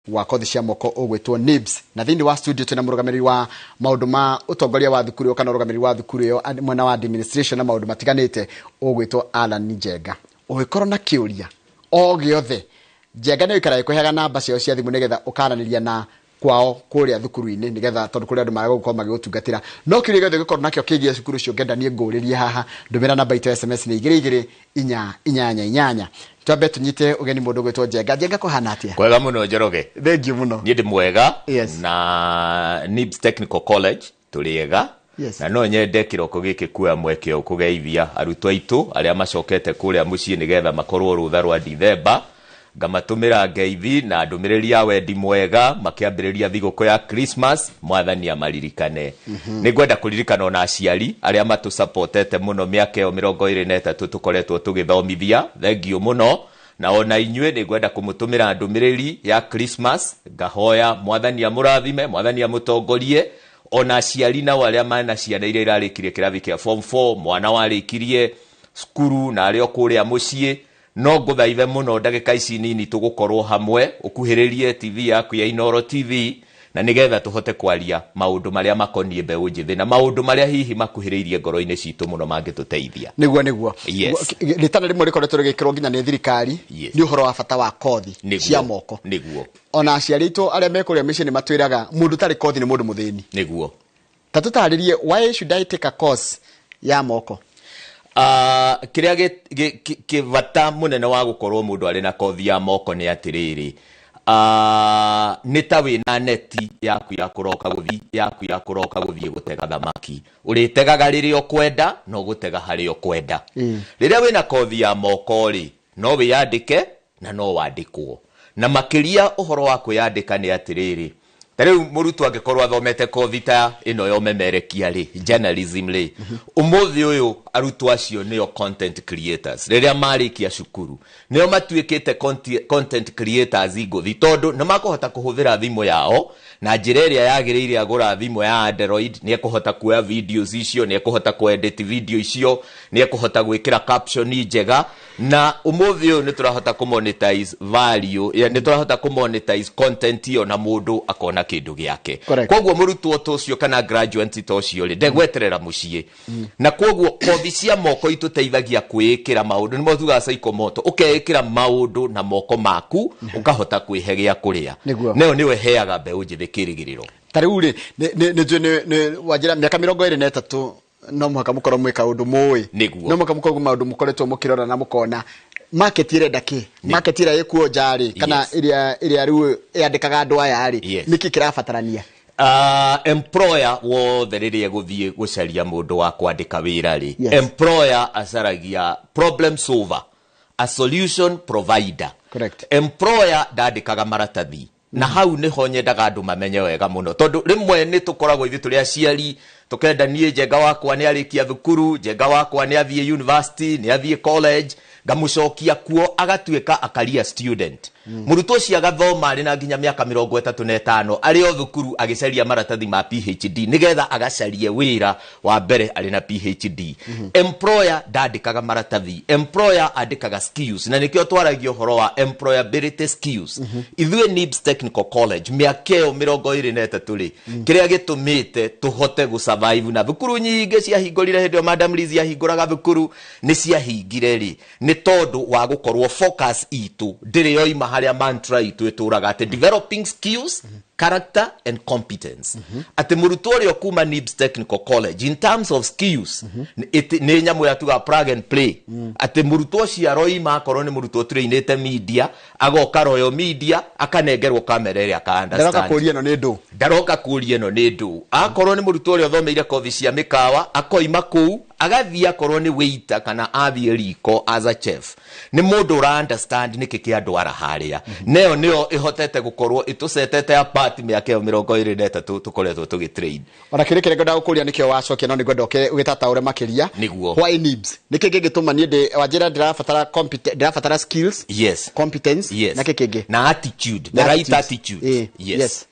wa kothi cia moko ogwetwo NIBS na thindi wa studio tuna murugamiri wa maundu ma utongoria wa thukuru kana urugamiri wa thukuru yo mwena wa administration na maundu matiganite ogwetwo Alan Njenga ugikorwo na kiuria o giothe Njenga ni ikara ikuheaga namba cio cia thimu nigetha ukananiria na kwao kuria thukuru-ini nigetha tondu kuria andu magagukorwo magiutungatira no kiuria giothe gikorwo nakio kigie cukuru cio ngenda nie nguririe haha ndumira namba itu SMS ni 2288 Twabe tunyite ugeni mundu gwetwo Njenga kuhana atia kwega muno Njoroge thank you muno ni ndi mwega yes. na NIBS Technical College tuliega yes. na no nyende kiroko giki kuya mweke ukugeithia arutwo aitu aria macokete kuria mucii nigetha makorwo rutha rwa Dithemba ngamatumira ngeithi na ndumiriri ya wendi mwega makiambiriria thiguku ya Christmas mwathani amaririkane nigwenda kuririkana ona aciari aria matu supportete muno miaka yo 23 tukoretwo tugithomithia thank you muno na ona inywe nigwenda kumutumira ndumiriri ya Christmas ngahoya mwathani amurathime mwathani amutongorie ona aciari na wale amana ciana iria irarikirie kirathi kia form 4 mwana warikirie skuru na ario kuria mucii no nguthaithe muno ndagika ici nini tugukorwo hamwe ukuhiririe TV yaku ya Inooro TV na nigetha tuhote kwaria maundu maria makonie mbeu njithi na maundu maria hihi makuhiriirie ngoro-ini citu muno mangituteithia niguo yes. Ritana rimwe rikoretwo rigikirwo nginya ni thirikari ni uhoro wa bata wa kothi cia moko niguo ona aciari itu aria mekuria micii ni matwiraga mundu tari kothi ni mundu muthini niguo tatutaririe why should I take a course ya moko kiria kivata munene wa gukorwo mundu ari na kothi ya moko ni atiriri nita wina neti yaku ya kuroka guthie gutega thamaki uritegaga riria ukwenda no gutega hari ukwenda riria wina kothi ya moko ri no wiyandike na no wandikwo na makiria uhoro wa kwiyandika ni atiriri Tariu murutu angekorwo athomete kothi ta ino yo memerekia ri journalism ri umuthi uyu arutwo acio nio content creators riria marikia cukuru nio matuikite content creators nguthi tondu na makohota kuhuthira thimu yao na njira iria yagiriire agura thimu ya Android ni ekuhota kuoya videos icio ni ekuhota kuedit video icio ni ekuhota gwikira caption njega na umuthi uyu ni turahota ku monetize value ni turahota ku monetize content iyo na mundu akona kindu giake kwoguo murutwo tocio kana graduate tocio ri ndegweterera mucii na kwoguo kothi cia moko ituteithagia kwikira maundu nimo thuga psychomoto ukeikira maundu na moko maku ukahota kwihegia kuria neo niwe heaga mbeu njithi kirigiriro tariu ri ni wajira miaka 23 no muhaka mukorwo mwika undu muwi no muhaka mukorwo maundu mukoretwo mukirora na mukona market irenda ki market ira ikuo jari kana iria riu yandikaga andu aya ri niki kirabatarania employer wothe riria guthie gucaria mundu wa kwandika wira ri employer acaragia problem solver a solution provider correct employer ndandikaga maratathi na hau niho nyendaga andu mamenye wega muno tondu rimwe ni tukoragwo ithi turi aciari tukenda nie Njenga wakwa ni arikia thukuru Njenga wakwa ni athie university ni athie college ngamucokia kuo agatuika akaria student murutwo cia gathoma ari na nginya miaka 35 ari o thukuru agicaria maratathi ma PhD nigetha agacarie wira wa mbere ari na PhD employer ndandikaga maratathi employer andikaga skills na nikio twaragio horo wa employability skills ithuĩ NIBS Technical College miakeo 23 ri kiria gitumite tuhote gu survive na thukuru nyingi cia hingurire hindi Madam Liz ahinguraga thukuru ni cia hingire ri ni tondu wa gukorwo focus itu ndiri yo ima haria mantra itu ituraga ati developing skills character and competence ati murutwo ri okuma NIBS Technical College in terms of skills ni nyamu ya tuga plug and play ati murutwo cia roima akorwo ni murutwo trainete media agoka royo media akanengerwo kamera iri aka understand ndaroka kuria no ni ndu akorwo ni murutwo ri othomeire kothi cia mikawa akoima kuu agathia korwo ni waiter kana athie riko as a chef ni mundu ra understand niki ki andu ara haria neo ihotete gukorwo itusetete apart miaka 23 tukoretwo tugitrade ona kirikire ngenda gukuria nikio wacokia no nigwenda ugitata ure makiria why NIBS niki gigituma ni ndi wajira ndirafatara skills yes competence yes. na kiki na attitude the right attitude yes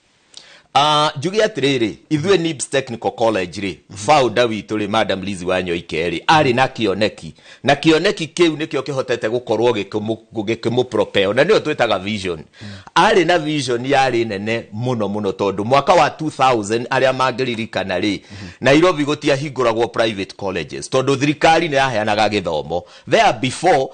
Jugia atiriri ithuĩ NIBS Technical College ri founder witũ ri Madam Lizi Wanyoike ri ari na kĩoneki kĩu nĩkĩo kĩhotete gũkorwo gĩkĩmũ-propel na nĩyo twĩtaga vision. Ari na vision yarĩ nene mũno tondũ mwaka wa 2000 arĩa mangĩririkana ri Nairobi gũtiahingũragwo private colleges tondũ thirikari nĩ yaheanaga gĩthomo. There before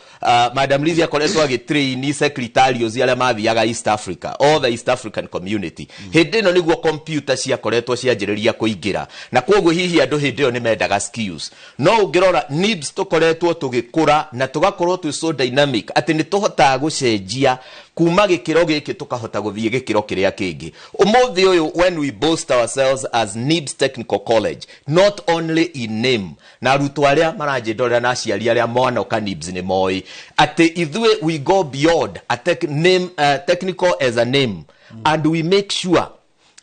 Madam Lizi akoretwo agĩtrain secretarios arĩa mathiaga East Africa, all the East African community. Hĩndĩ ĩno nĩguo computer ciakoretwo cianjĩrĩria kũingĩra na koguo hihi andũ hĩndĩ ĩyo nĩ mendaga skills. No ũngĩrora NIBS tũkoretwo tũgĩkũra na tũgakorwo twĩ so dynamic atĩ nĩ tũhotaga gũcenjia kuma gĩkĩro gĩkĩ tũkahota gũthiĩ gĩkĩro kĩrĩa kĩngĩ. Ũmũthĩ ũyũ when we boast ourselves as NIBS Technical College, not only in name, na arutwo arĩa maranjĩndorera na aciari arĩa monoka NIBS nĩ moĩ atĩ ithuĩ we go beyond a technical as a name, and we make sure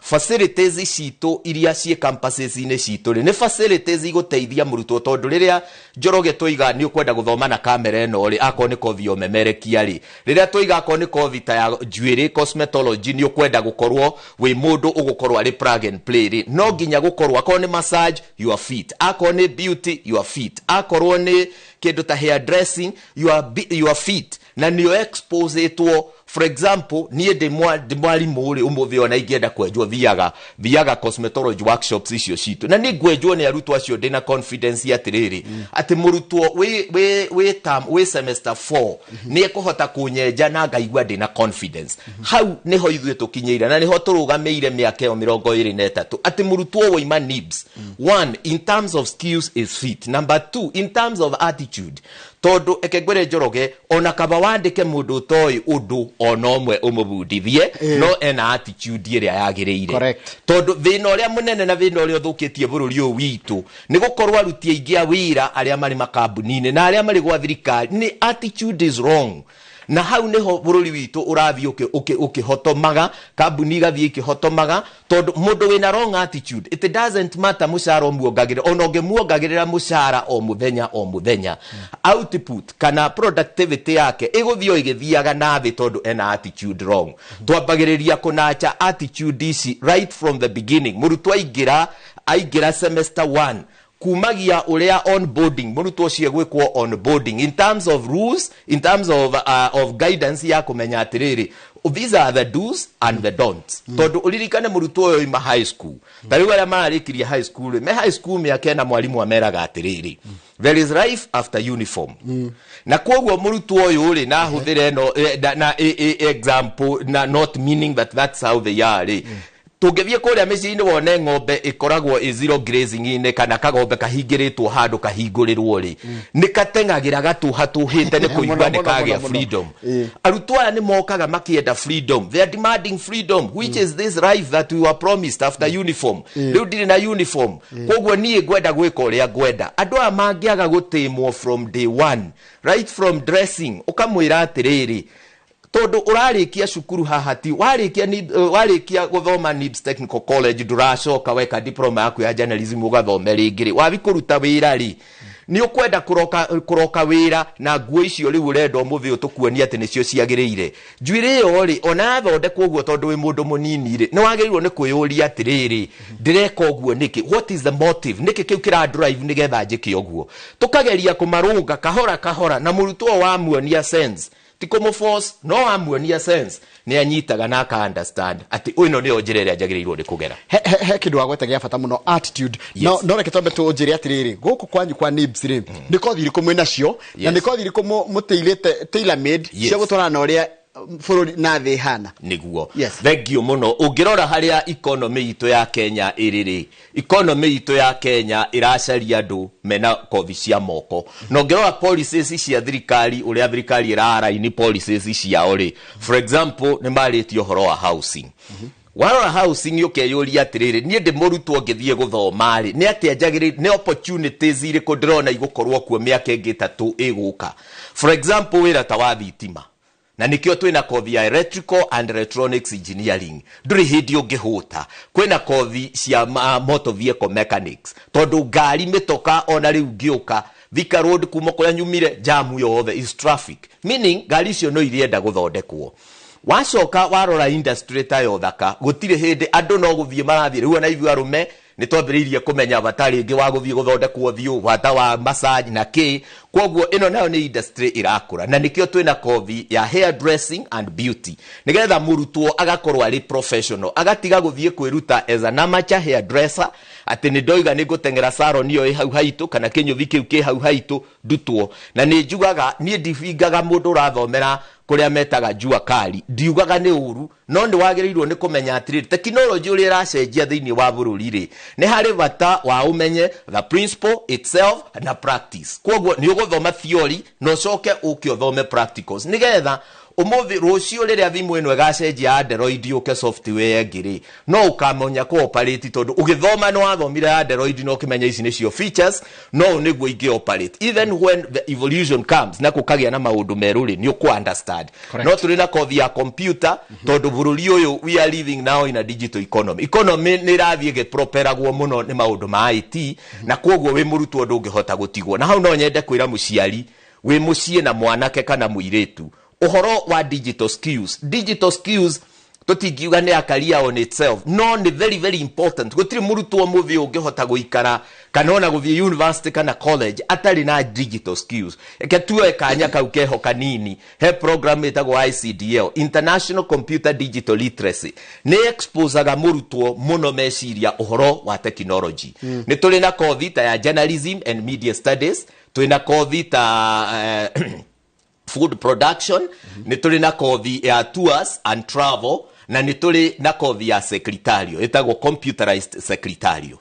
facilities citũ iria ciĩ campuses-inĩ citũ nĩ facilities igũteithia mũrutwo tondũ rĩrĩa Njoroge tũiga nĩ ũkwenda gũthoma na kamera ĩno rĩ akorwo nĩ kothi ũmemerekia rĩ rĩrĩa tũiga akorwo nĩ kothi ta ya njuĩrĩ cosmetology nĩ ũkwenda gũkorwo wĩ mũndũ ũgũkorwo arĩ plug and play rĩ no nginya gũkorwo akorwo nĩ massage your feet, akorwo nĩ beauty your feet, akorwo nĩ kĩndũ ta hair dressing your feet, na nĩyo exposetwo. For example, niĩ ndĩ mwarimũ rĩ ũmũthĩ ona ingĩenda kwenjwo thiaga cosmetology workshops icio citũ na nĩ ngwenjwo nĩ arutwo acio ndĩ na confidence atĩrĩrĩ atĩ mũrutwo wĩ semester 4 nĩ ekũhota kũnyenja na ngaigua ndĩ na confidence. Hau nĩho ithuĩ tũkinyĩire na nĩho tũrũgamĩire mĩaka ĩyo 23 atĩ mũrutwo woima NIBS, one, in terms of skills is fit, number 2, in terms of attitude. Tondu ekegwere Njoroge ona kaba wandike mundu toy undu ona omwe umubundithie no ena attitude ĩrĩa yagĩrĩire. Tondu thĩna ũrĩa mũnene na thĩna ũrĩa ũthũkĩtie bũrũri ũyũ witũ nĩ gũkorwo aruti aingĩ a wĩra arĩa marĩ makambuni-inĩ na arĩa marĩ gwa thirikari nĩ attitude is wrong. Na hau niho bũrũri witũ ũrathiĩ ũkĩhotomaga, kambuni igathiĩ ikĩhotomaga tondu mũndũ wĩna wrong attitude. It doesn't matter mũcara ũmuongagĩrĩra, ona ũngĩmuongagĩrĩra mũcara o mũthenya output kana productivity yake ĩgũthiĩ ĩgĩthiaga na thĩ tondu ena attitude wrong. Twambagĩrĩria kũnacha attitude ici right from the beginning. Mũrutwo aingĩra semester 1 kumagia urea onboarding mũrutwo ũcio gwĩkwo onboarding in terms of rules, in terms of guidance ya kũmenya atĩrĩrĩ these are the do's and the don'ts. Tondu uririkane mũrutwo ũyũ ima high school ta rĩu arĩa mararĩkirie high school me high school mĩaka na mwarimu ameraga atĩrĩrĩ there is life after uniform. Na koguo mũrutwo ũyũ rĩ na hũthĩre no example na not meaning that that's how they are. Tũngĩthiĩ kũrĩa mĩciĩ-inĩ wone ng'ombe ĩkoragwo zero grazing-inĩ kana kagombe kahingĩrĩtwo handũ kahingũrĩrwo rĩ nĩ kateng'agĩra gatũhatũhĩte nĩ kũigua nĩ kagĩa freedom. Arutwo aya nĩ mokaga makĩenda freedom, they are demanding freedom, which is this life that we were promised after uniform. Rĩu ndirĩ na uniform koguo niĩ ngwenda gwĩka ũrĩa ngwenda. Andũ aya mangĩaga gũtĩmwo from day one, right from dressing, ũkamwĩra atĩrĩrĩ tondu urarikia cukuru haha ti warikia guthoma NIBS Technical College nduracoka weka diploma yaku ya journalism ugathome rĩngĩ wathi kũruta wĩra rĩ ni ukwenda kuroka wĩra na nguo icio rĩu urenda mũthĩ ũtukuonia atĩ nĩcio ciagĩrĩire. Njuĩrĩ ĩyo rĩ ona thondekwo ũguo tondu wĩ mũndũ mũnini rĩ nĩ wagĩrĩirwo nĩ kwĩyũria atĩrĩrĩ ndĩreka ũguo nĩkĩ, what is the motive, nĩkĩ kĩu kĩra drive nĩgetha njĩke ũguo. Tukageria kũmarũnga kahora na mũrutwo wa muonia sense tiko force no amuonia sense ni anyitaga na aka understand ati uino ni onjire ria jagiriirwo ni kugera he kindu wagweta gya bata muno attitude. No reke tombe tunjire atiriri guku kwanyu kwa NIBS ri ni kothi iriku mwina cio na ni kothi iriku muteilite tailor made cia gutwara na uria bũrũri na thĩ hana niguo. Thengio muno ũngĩrora harĩa economy itũ ya Kenya ĩrĩrĩ, economy itũ ya Kenya ĩracaria andũ mena kothi cia moko. Na ũngĩrora policies cia thirikari ũrĩa thirikari ĩraraini policies ciao rĩ, for example nĩ marĩtio ũhoro wa housing. Warora housing ukeyũria atĩrĩrĩ niĩ ndĩ mũrutwo ngĩthiĩ gũthoma rĩ nĩ atĩ njagĩrĩire nĩ opportunities irĩkũ ndĩrona igũkorwo kuo mĩaka ĩngĩ 3 ĩgũka. For example wĩra ta wa thitima na nikio twina kothi ya electrical and electronics engineering nduri hindi ũngĩhũta. Kwĩna kothi cia motor vehicle mechanics tondu ngari mĩtoka ona rĩu ngĩũka Thika road kuma kũrĩa nyumire jamu yothe is traffic, meaning ngari icio no irienda gũthondekwo. wacoka warora industry ta yo thaka gutire hindi andu no guthie marathie riu na ithu arume ni twambiriirie kumenya batari ingi wa guthie guthondekwo thiu bata wa massage na ki kwoguo ino nayo ni industry irakura na nikio twina kothi ya hair dressing and beauty nigetha murutwo agakorwo ari professional agatiga guthie kwiruta as an amateur hair dresser ati ni ndoiga ni gutengera salon iyo hau haitu kana kinyuthi kiu ki hau haitu ndutwo na ni njugaga ni ndifingaga mundu rathomera kuria metaga jua kali ndiugaga ni uru no ndi wagirirwo ni kumenya atiri technology uri iracenjia thiini wa bururi ri ni hari bata wa umenye the principle itself na practice kwoguo ni uguthoma theory no coke ukio thome practicals nigetha umuthi rucio riria thimu ino igacenjia Android uke software ngiri no ukamonya ko operate tondu ugithoma no wathomire Android no kimenya ici nicio features no niguo ingi operate even when the evolution comes na kukagia na maundu meruri ni uku understand no turi na kothi ya computer tondu bururi uyu we are living now in a digital economy ni rathie ge properagwo muno ni maundu ma IT na kwoguo we murutwo ndungihota gutigwo na hau no nyende kwira muciari we mucie na mwanake kana muiretu uhoro wa digital skills tutingiuga ni akaria on itself no ni very very important gutiri murutwo muthi ungihota guikara kana ona guthie university kana college atari na digital skills eke tuwe kanya kau keho kanini he program etagwo ICDL International Computer Digital Literacy ni exposaga murutwo muno meciria uhoro wa technology ni tuli na kothi ta ya journalism and media studies twina kothi ta food production ni tuli na kothi ya tours and travel na ni tuli na kothi ya secretario etagwo computerized secretario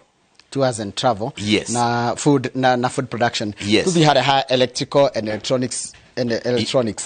tours and travel yes. na food production yes. tuthi ha electrical and electronics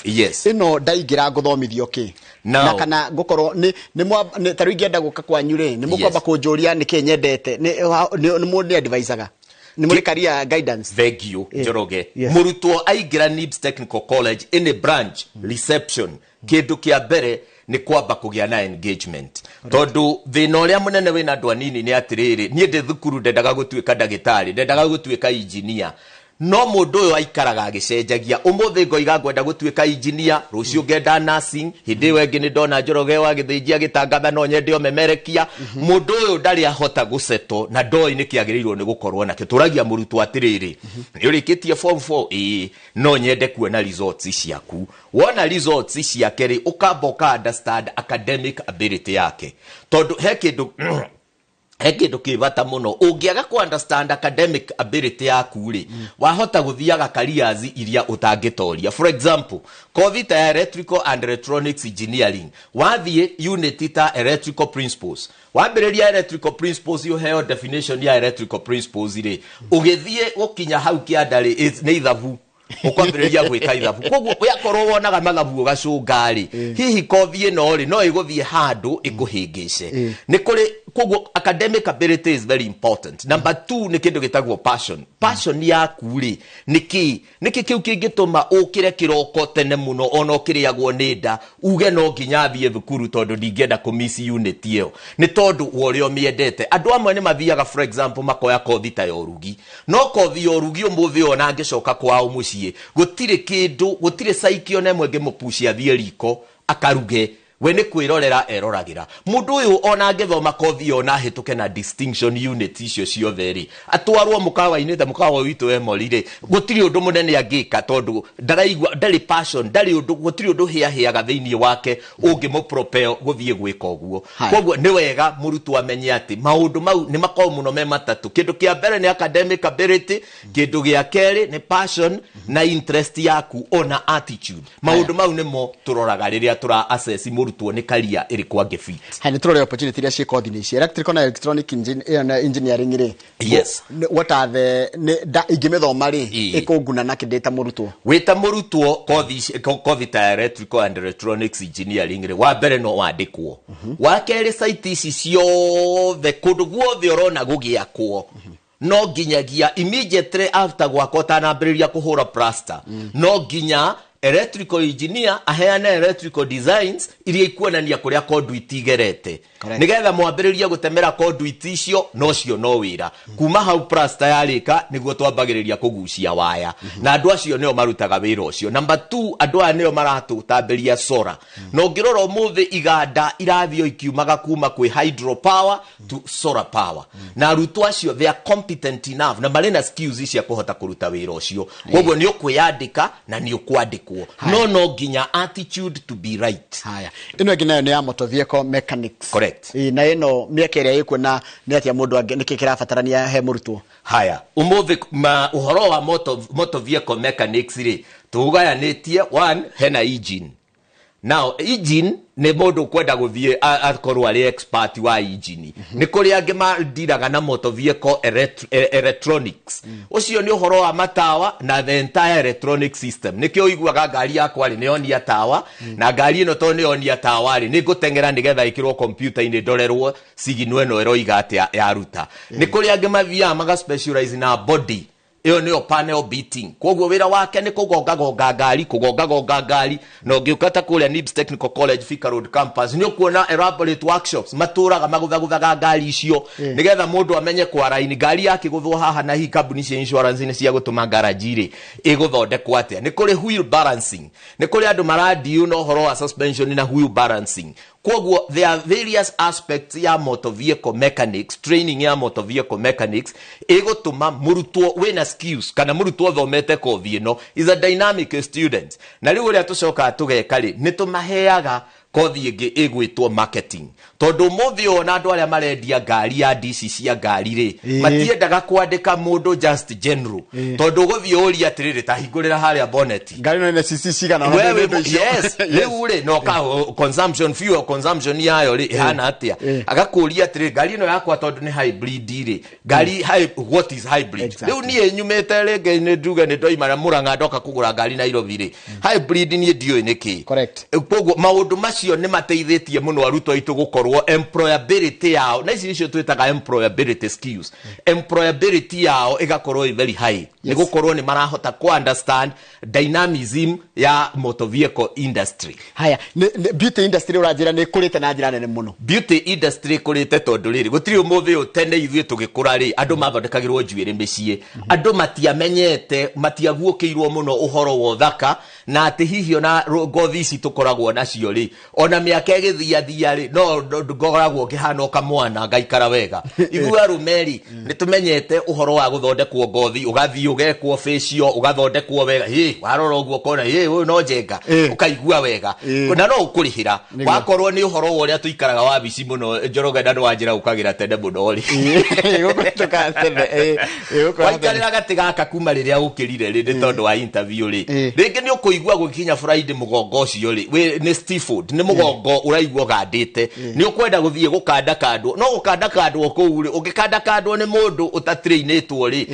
yes. ino ndaigira guthomithio ki na kana gukorwo ni taru ingienda guka kwanyu ri ni mukwamba kunjuria ni kinyendete ni mundi advisaga ni muri career guidance thank you Njoroge murutwo aigira NIBS Technical College in a branch reception kindu kia mbere ni kwamba kugia na engagement tondu thina uria munene wina andu anini ni atiriri nie ndi thukuru ndendaga gutuika ndagitari ndendaga gutuika engineer no mundu uyu aikaraga agicenjagia umuthi ngoiga ngwenda gutuika engineer rucio ngenda nursing hindi wengi ni ndona Njoroge wa githinjia gitangatha no nyende omemerekia mundu uyu ndari ahota guseto na ndoi ni kiagirirwo ni gukorwo na kituragia murutwo atiriri ni urikitie form 4 no nyende kuona results ciaku wona results ciake ri ukamboka understand academic ability yake tondu hekindu kibata muno ungiaga ku understand academic ability yaku ri wahota guthiaga careers iria utangitoria for example kothi ta electrical and electronics engineering wathie unit ta electrical principles wambiriria electrical principles yo heo definition ya electrical principles ri ugithie ukinya hau kiandari ni ithabu ukwambiriria gwika ithabu koguo yakorwo wonaga mathabu ugacungari hihi kothi ino ri no iguthie handu ikuhingice ni kuri koguo academic ability is very important number 2 ni kindu gitagwo passion yaku ri niki kiu kingituma ukire kiroko tene muno ona ukiriagwo ni nda uge no nginya thie thukuru tondu ndingenda kumisi unit iyo ni tondu worio miendete andu amwe ni mathiaga for example makoya kothi ta yorugi no kothi yorugi umuthi ona ngicoka kwao mucie gutire kindu gutire saikio nemwe ngimupucia thie riko akaruge we ni kwirorera eroragira mundu uyu ona ngethoma kothi ona hituke na distinction unit icio ciothe atwarwo mukawa-ini ta mukawa witu emorire gutiri undu munene angika tondu ndaraigwa ndari passion ndari undu gutiri undu hiahiaga thiini wake ungimu propel guthie gwika uguo koguo ni wega murutwo amenye ati maundu mau ni makao muno me matatu kindu kia mbere ni academic ability kindu gia keri ni passion na interest yaku ona attitude maundu mau nimo turoraga riria tura assess tuo ni career iri kwa gefit hani turore opportunity ria ciiko thiini electrical and electronic engineering ri yes what are the ingimethoma ri ikunguna na kindeta murutwo wita murutwo kothi ta electrical and electronics engineering ri wa mbere no wandikwo wa keri site ici ciothe kundu guothe urona gugiakwo no nginyagia immediately after gwakota na mbiriria kuhura plaster no nginya electrical engineer aheane electrical designs iria ikuonania kuria conduit igerete nigetha mwambiriria gutemera conduit icio no cio no wira kuma hau plaster yarika niguo twambagiriria kugucia waya na andu acio neo marutaga wira ucio. Number 2, andu aya neo maratutambiria solar no ngirora umuthi iganda irathio ikiumaga kuma kwi hydropower to solar power na arutwo acio they are competent enough na marina skills cia kuhota kuruta wira ucio koguo ni ukwiyandika na ni ukwandikwo no nginya attitude to be right. Haya ino ngina ni ya motor vehicle mechanics correct na ino miaka iria ikuona ni atia mundu angi nikikirabatarania he murutwo. Haya umuthi uhoro wa motor vehicle mechanics ri tugayanitie one hena engine. Now engine ne mundu kwenda guthie akorwo ari expert wa engine ni kuri angi mandiraga na motor vehicle electronics ucio ni uhoro wa matawa na the entire electronic system nikio iguaga ngari yakwa ri neonia tawa na ngari ino to neonia tawa ri ni gutengera nigetha ikirwo computer ini ndorerwo signal eno eroiga atia ya ruta ni kuri angi mathia maga specialize na body iyo niyo panel beating koguo wira wake ni kugonga ngari no ngiukata kuria NIBS Technical College Thika Road campus ni ukuona elaborate workshops maturaga maguthaga ngari icio nigetha mundu amenye kwa line ngari yake guthwo haha na hi company cia insurance ni cia gutuma garage ri iguthondekwo atia ni kuri wheel balancing ni kuri andu maradi no horo wa suspension na wheel balancing koguo there are various aspects ya motor vehicle mechanics training ya motor vehicle mechanics igutuma murutwo wena skills kana murutwo thomete kothi ino is a dynamic student na riu ria tucoka tugeka ri nitumaheaga kothi ingi igwitwo marketing tondu muthi ona andu aria marendia ngari ya DC cia ngari ri matiendaga kwandika mundu just general tondu guthii uri atiriri ta hingurira haria bonnet ngari no ina CC cigana yes riu ri no ka consumption fuel consumption yayo ri ihana atia agakuria atiriri ngari no yakwa tondu ni hybrid ri ngari what is hybrid riu nie nyumete rege ni nduga ni ndoimara Murang'a ndoka kugura ngari Nairobi ri hybrid ni ndio niki correct koguo maundu macio ni mateithitie muno arutwo aitu gukorwo employability yao na ici twitaga employability skills employability yao igakorwo very high ni gukorwo ni marahota ku understand dynamism ya motor vehicle industry. Haya beauty industry urajira ni kurite na njira nene muno beauty industry kurite tondu riri gutiri umuthi utene ithuĩ tugikura ri andu mathondekagirwo njuĩrĩ mĩciĩ andu matiamenyete matiaguũkĩirwo muno uhoro wa thaka na ati hihi ona ngothi ici tukoragwo nacio ri ona miaka igithia ri no ngoragwo ngihana kamwana ngaikara wega igua rumeri nitumenyete uhoro wa guthondekwo ngothi ugathi ugekwo facial ugathondekwo wega warora uguo kona uyu no njenga ukaigua wega na no ukurihira wakorwo ni uhoro wa uria tuikaraga wabici muno Njoroge ndandu wanjira ukagira tene muno ri gukutuka tene waikarira gatigaka kuma riria ukirire ri tondu wa interview ri ringi ni ukuigua gukinya Friday mugongo ucio ri ni Steford ni mugongo uraigua gandite ni ukwenda guthie gukanda kandwo no gukanda kandwo kuu ri ugikanda kandwo ni mundu utatrainetwo ri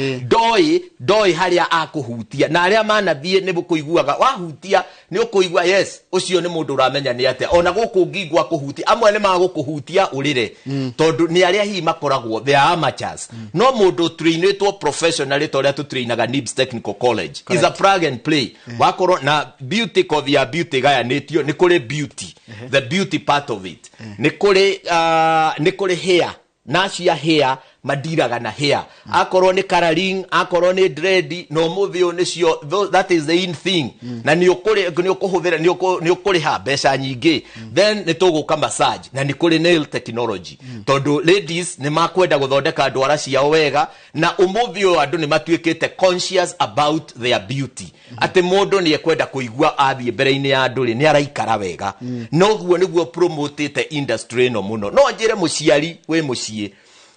ndoi haria akuhutia na aria manathie ni bukuiguaga wahutia ni ukuigua yes ucio ni mundu uramenya ni ate ona guku ngigwa kuhutia amwe ni magukuhutia urire tondu ni aria hi makoragwo they are amateurs no mundu trainetwo professionally toria tu trainaga NIBS Technical College is a plug and play wakorwo na beauty kothi ya beauty gayanitio ni kuri beauty the beauty part of it ni kuri hair nacia hair madiraga na hair akorwo ni coloring akorwo ni dread no muthio nicio that is the in thing na ni ukuhuthira ni ukuriha mbeca nyingi then ni tuguka massage na ni kuri nail technology tondu ladies ni makwenda guthondeka ndwara ciao wega na umuthio andu ni matuikite conscious about their beauty ati mundu ni ekwenda kuigua athie mbere-ini ya andu ni araikara wega no guo niguo promotete industry no muno no njire muciari we mucie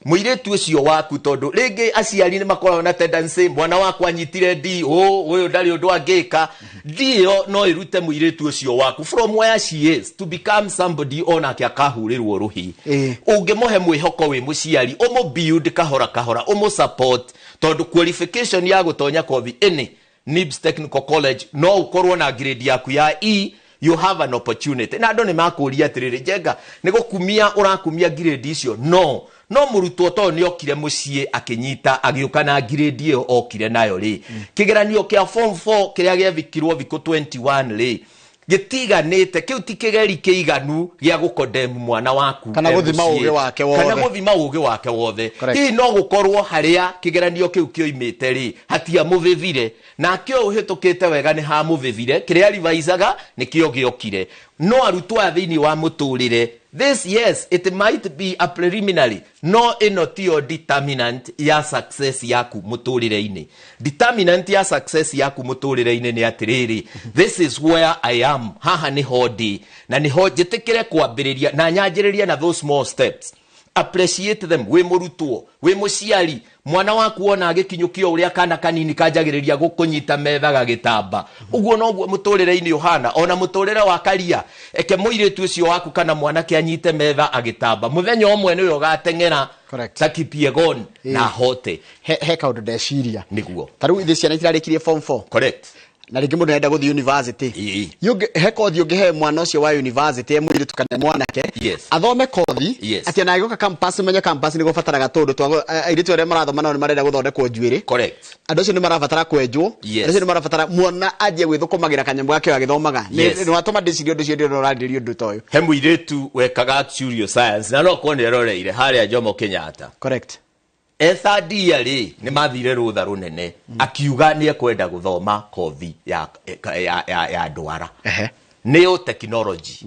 muiretu ucio waku tondu ringi aciari ni makoragwo na tendency mwana wakwa anyitire ndi uyu ndari undu angika ndio no irute muiretu ucio waku from where she is to become somebody ona kia kahurirwo ruhi ungimuhe mwihoko wi muciari umu build kahora umu support tondu qualification ya gutonya kothi ini NIBS Technical College no ukorwo na grade yaku ya E you have an opportunity na ndo ni makuria atiriri jenga ni gukumia urakumia grade icio no no murutwo to ni okire mucie akinyita agiuka na grade iyo okire nayo ri kigeranio kia form 4 kiria giavikirwo viko 21 ri gitiganite kiu ti kigeri kiiganu gia gukodem mwana waku kana guthima uge wake wothe hi no gukorwo haria kigeranio kiu kioimite ri hatia muvivire na kio uhitukite wega ni ha muvivire kiria rivaisaga ni kio giokire no arutwo athini wa muturire. This, yes, it might be a preliminary. No inotio determinant ya success yaku muturire-ini. Determinant ya success yaku muturire-ini ni atiriri. This is where I am. Haha ni hodi. Na ni hodi. Jitikire kuambiriria. Na nyanjiriria na those small steps. Appreciate them. We murutuo. We musiari. Mwana waku ona agikinyukio uria kana kanini kanjagiriria gukunyita metha gagitamba. Uguo noguo muturire-ini Yohana. Ona muturire wa Karia. Eke muiritu ucio waku kana mwana ke anyite metha agitamba. Muthenya omwe ni yo gatengera. Takipie gon na hote. He kaundu ndeciria. Niguo. Taru ithi ciana itirarekirie form 4. Correct. Na ringi mundu enda guthi university he kothi ungihe mwana ucio wa university emwire tukane mwanake athome kothi ati na igoka campus menye campus ni gubataraga tundu twa airitu ore marathoma no ni marenda guthondekwo njuiri correct andu acio ni marabatara kwenjwo andu ni marabatara mwana ajie gwithukumagira kanyambu gake agithomaga ni watuma ndicirio ndu cio ndio radirio ndu toyo he muiretu wekaga actuarial science na no kone roreire haria Jomo Kenyatta correct third year ri ni mathire rutha runene akiuga ni ekwenda guthoma kothi ya ndwara neo technology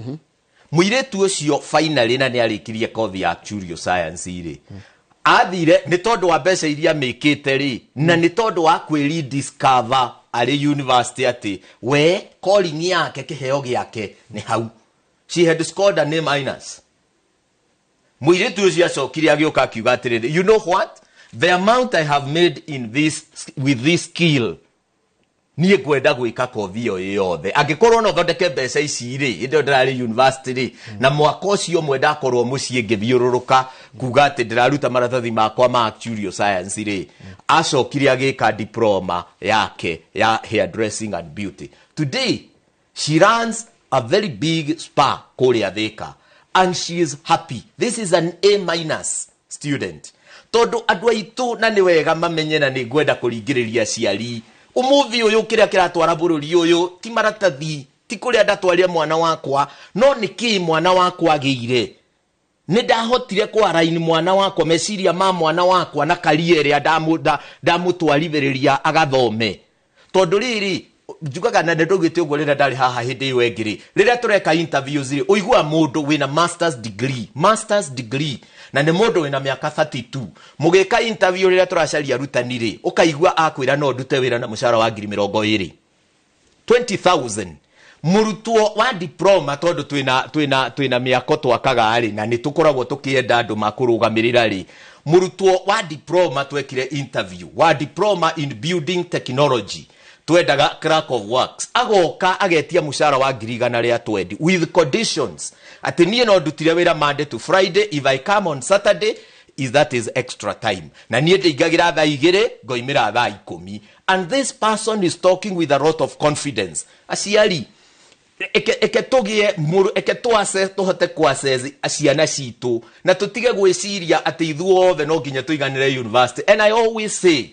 muiretu ucio finally na ni arikirie kothi ya actuarial science ri athire ni tondu wa mbeca iria mekite ri na ni tondu wa kwiri discover ari university ati we calling yake kiheo giake ni hau she had scored a A-. Muiretu ucio acokire agioka akiuga atiriri you know what the amount I have made in this with this skill nie kwenda gwika kothi yo yothe angikorwo no thondeke mbeca ici ri inde ndirari university ri na mwaka ucio mwenda akorwo mucie ngithiururuka kuga ati ndiraruta maratathi makwa ma actuarial science ri acokire agika diploma yake ya hairdressing and beauty. Today she runs a very big spa kuria Thika and she is happy. This is an A- student. Todo andu aitu na ni wega mamenye na ni ngwenda kuringiriria ciari umuthi uyu kiria kiratwara bururi uyu ti maratathi ti kuria ndatwaria mwana wakwa no niki mwana wakwa agiire ni ndahotire kwa raini mwana wakwa meciria ma mwana wakwa na kariere ndamutwarithiriria agathome tondu riri njugaga na ndogite ugo rira ndari haha hindi iyo engiri rira tureka interviews ri uigua mundu wina masters degree na ni mundu wina miaka 32 mugika interview rira turacaria rutani ri ukaigua akwira no ndute wira na mushara wa 20,000 murutwo wa diploma tondu twina miako twakaga ari na ni tukoragwo tukienda andu makurugamirira ri murutwo wa diploma twekire interview wa diploma in building technology twendaga clerk of works agoka agetia mushara wa 120 with conditions ati nie no ndutire wira Monday to Friday if I come on Saturday that is extra time na nie ndeigagira thaa 2 ngoimira thaa 10 and this person is talking with a lot of confidence aciari eke togie muru eke twase tohote kwasezi aciana citu na tutige gwiciria ati ithuothe no nginya tuiganire university and I always say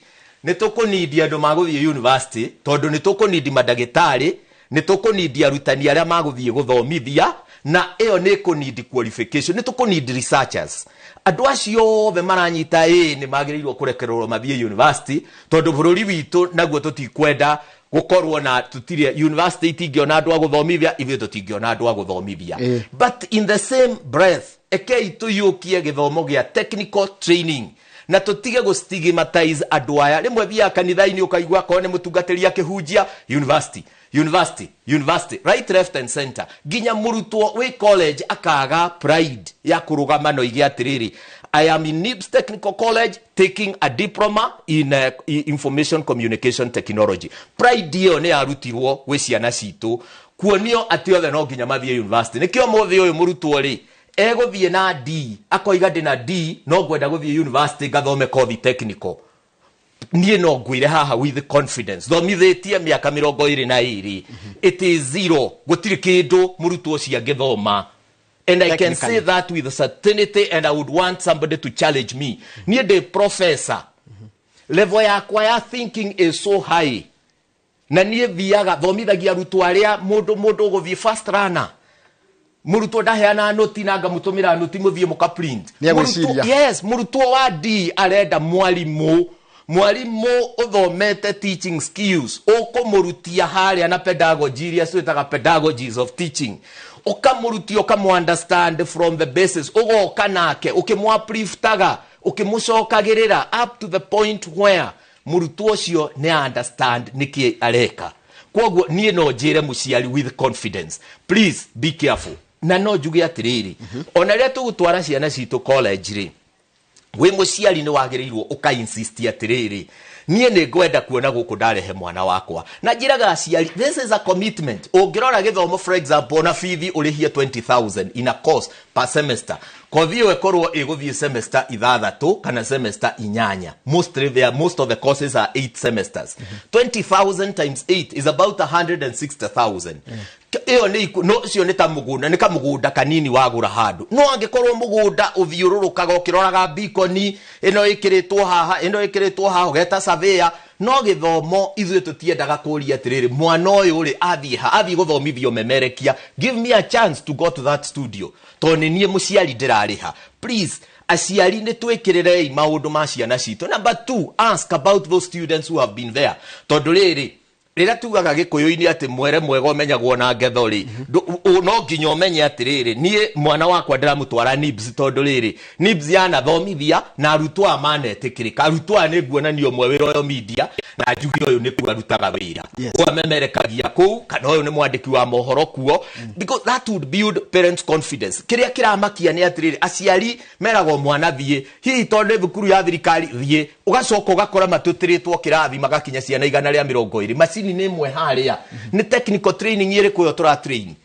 nitukunidi andu maguthie university tondu nitukunidi madagitari nitukunidi arutani aria maguthie guthomithia na iyo nikunidi qualification nitukunidi researchers andu acio othe maranyita ni magirirwo kurekererwo mathie university tondu bururi witu naguo tutikwenda gukorwo na tutire university tingiona andu aguthomithia ithuĩ tutingiona andu aguthomithia but in the same breath ekei tuyukie githomo gia technical training na tutige go stigmatize andu aya rimwe bia kanitha-ini ukaigua ko ne mutungatiri akihunjia university right left and center ginya murutwo we college akaga pride ya kurugama no igi atiriri I am in NIBS Technical College taking a diploma in information communication technology. Pride dio ne arutirwo we ciana citu kuonio ati othe no ginya mathie university nikio mothi uyu murutwo ri eguthie na D akoiga ndina D no gwenda guthie university gathome kothi technical nie no ngwire haha with confidence thomithitie miaka 22 it is zero gutiri kindu murutwo cia ngithoma And I can say that with certainty, and I would want somebody to challenge me. Near the professor, level ya thinking is so high. Na niye viaga thomithagia arutwo aria mundu guthie fast runner. Murutwo ndaheana noti nanga mutumira noti muthie muka print. Yes, murutwo wa D arenda mwalimu uthomete teaching skills ukumurutia haria na pedagogy iria twitaga pedagogies of teaching. Ukamurutia ukamu-understand from the basis, ugoka nake ukimwapriftaga ukimucokagirira up to the point where murutwo cio ne understand niki areka. Kwoguo nie no njire muciari with confidence, please be careful. Na no njuge atiriri ona ria tugutwara ciana citu college ri we muciari ni wagirirwo uka insist atiriri nie ne ngwenda kuona guku ndarehe mwana wakwa na njiraga aciari, this is a commitment. Ungirora githomo for example na fithi urihie 20,000 in a course per semester, kothi wekorwo iguthie semester ithathatu kana semester inyanya. Most of the courses are 8 semesters. 20,000 times 8 is about 160,000. Iyo ni no cio ni ta mugunda, ni ka mugunda kanini wagura handu. No angikorwo mugunda uthiururukaga ukiroraga bikoni ino ikiritwo haha ugeta surveyor. No githomo ithuĩ tutiendaga kũria atiriri mwana ũyũ ri athie guthomithio memerekia. Give me a chance to go to that studio. Toni nie muciari ndirariha. Please, aciari ni twikirire maundu ma ciana citu. Number 2, ask about those students who have been there. Tondu riri rira tugaga gikuyu-ini ati mwere mwega umenyagwo na ngethori no nginya umenye atiriri nie mwana wakwa ndiramutwara NIBS tondu riri NIBS yana thomithia na arutwo amanetikirika arutwo ni guonanio mwe wira yo media na njugi uyu ni kurutaga wira memerekagia ku kana uyu ni mwandiki wa mohoro kuo because that would build parents confidence. Kiria kiramakia ni atiriri aciari merago mwana thie hihi tondu thukuru ya thirikari thie ugacoka ugakora matutiritwo kirathi magakinya ciana 120 macini ni mwe haria ni technical training iri kuyo tura train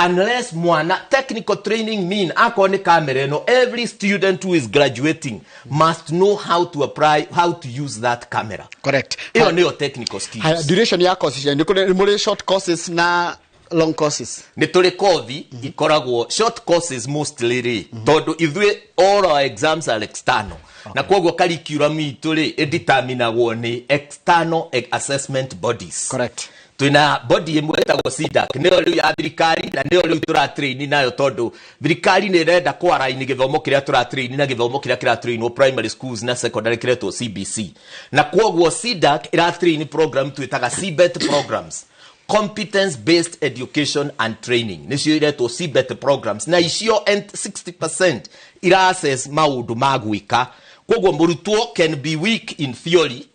unless mwana technical training mean akone camera no every student who is graduating must know how to apply, how to use that camera. Correct. Iyo ni technical skills. Duration ya courses ni muri short courses na long courses. Ni tuli kothi ikoragwo short courses mostly ri tondu ithui all our exams are external. Na kwoguo curriculum ituli determinagwo ni external assessment bodies. Correct. Twina body imwe etagwo SIDAC niyo riu ya thirikari na niyo riu tura train nayo tondu thirikari ni renda kwaraini githomo kiria tura train na githomo kiria kira train o primary schools na secondary kiretwo CBC. Na kwoguo SIDAC ira train program twitaga CBET programs, competence based education and training. Nicio iretwo CBET programs na icio 60% ira assess maundu magwika. Kwoguo murutwo can be weak in theory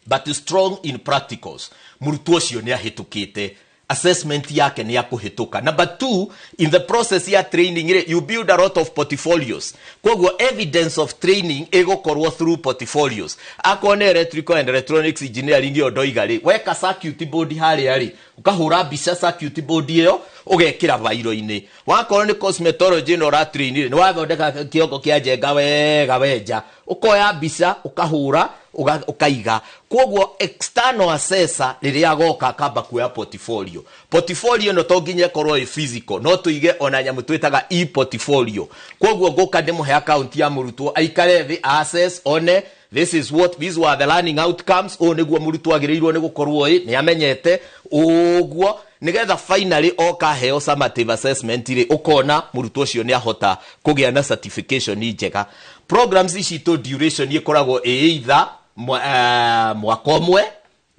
but strong in practicals. Murutwo cio ni ahitukite assessment yake ni ya kuhituka. Number 2, in the process ya training you build a lot of portfolios. Kwoguo evidence of training egokorwo through portfolios. Akone electrical and electronics engineering yo doigari weka circuit board hari ari ukahura mbica circuit board iyo ugekira vairo-ini. Wakorwo ni cosmetology no ra train ni wathondeka kiongo kia njenga wega wenja ukoya mbica ukahura ukaiga. Kwoguo external assessor riria goka kamba kuya portfolio no to nginya korwo i physical no tuige ona nyamu twitaga e-portfolio. Kwoguo goka demuhe account ya murutwo aikare thi assess one these were the learning outcomes o niguo murutwo agirirwo ni gukorwo ni amenyete uguo nigetha finally oka heo summative assessment ri ukona murutwo ucio ni ahota kugia na certification njega. Programs ici to duration ikoragwo either mwaka umwe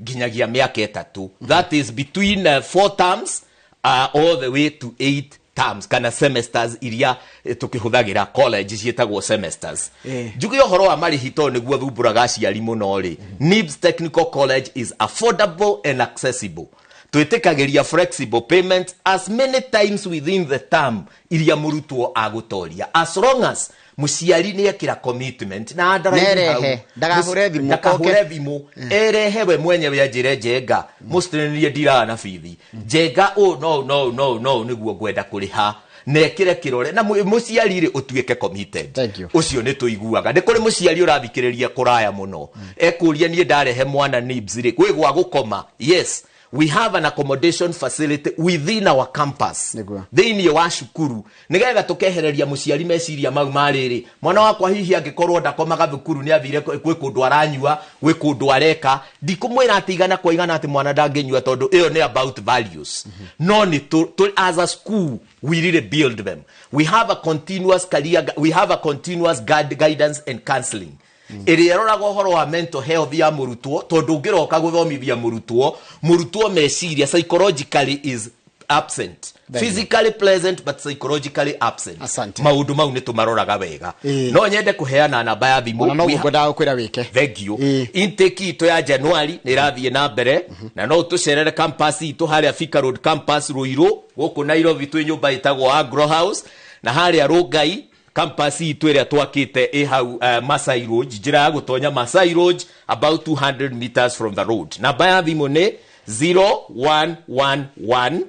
nginyagia miaka 3. That is between 4 terms all the way to 8 terms kana semesters iria tukihuthagira college cietagwo semesters. Njugi uhoro wa marihito niguo thumburaga aciari muno ri NIBS Technical College is affordable and accessible. Twitikagiria flexible payment as many times within the term iria murutwo agutoria as long as muciari ni ekira commitment na andara ndagahure thimu erehewe mwenyewe ajire njenga mustrenie ndira na fithi njenga no niguo gwenda kuriha nekire kirore na muciari ri utuike committed. Ucio ni tuiguaga ni kuri muciari urathikiriria kuraya muno ekuria nie ndarehe mwana NIBS ri kwi gwa gukoma. Yes, we have an accommodation facility within our campus thiini wa cukuru nigetha tukehereria muciari meciria mau mariri mwana wakwa hihi angikorwo ndakomaga thukuru ni athire kwi kundu aranyua gwi kundu areka ndikumwira atigana kwa igana ati mwana ndangenyua tondu iyo ni about values no ni as a school we really build them. We have a continuous guidance and counseling. Iriroraga horo wa mental health ya murutwo tondu ngiroka guthomithia murutwo meciria psychologically is absent. Physically present but psychologically absent. Maundu mau ni tumaroraga wega. No nyende kuheana namba ya thimu. No ngoda kwira wike. Thank you. Intake ito ya January ni rathie na mbere na no tucerere campus ito haria Thika Road campus Ruiru guku Nairobi twi nyumba itagwo Agro House na haria Rongai campus ito iria twakite hau Masai Road njira ya gutonya Masai Road about 200 meters from the road. Namba ya thimu ni 0111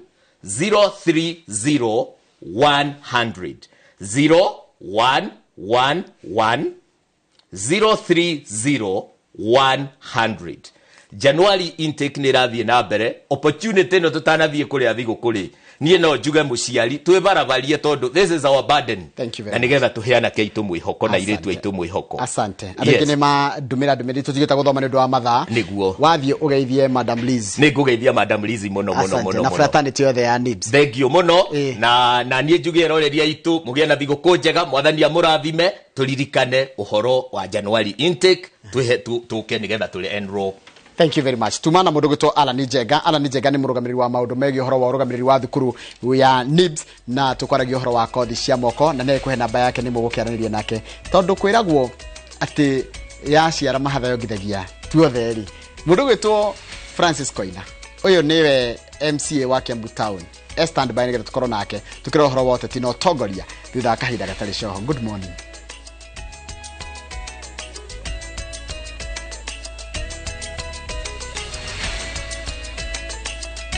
030 100 0111 030 100. January intake ni rathie na mbere opportunity no tutanathie kuria thigo kuri nie no njuge muciari twibarabarie tondu this is our burden na nigetha tuheana keitu mwihoko na iritu aitu mwihoko. Asante adekene ma dumira tutigita guthoma ni ndwa mathaa niguo wathie ugeithie Madam Liz nigugeithia Madam Liz muno na fraternity yothe ya NIBS. Thank you muno na nie njuge roreria itu mugie na thigo njega mwathani amurathime turirikane uhoro wa January intake tuke nigetha tuli enroll. Thank you very much. Tumana mundu gwitwo Alan Njenga. Alan Njenga ni murugamiriri wa maundu megi horo wa urugamiriri wa thukuru ya NIBS na tukwaragia horo wa kothi cia moko na ne kuhe namba yake ni mugukiaraniria nake tondu kwiragwo ati ya ciara mahatha yongithagia tuotheri. Mundu gwitwo Francis Koina uyu niwe MCA wa Kiambu Town. Stand by nigetha tukorwo nake tukira horo wote tino tongoria thutha kahinda gatari coho. Good morning.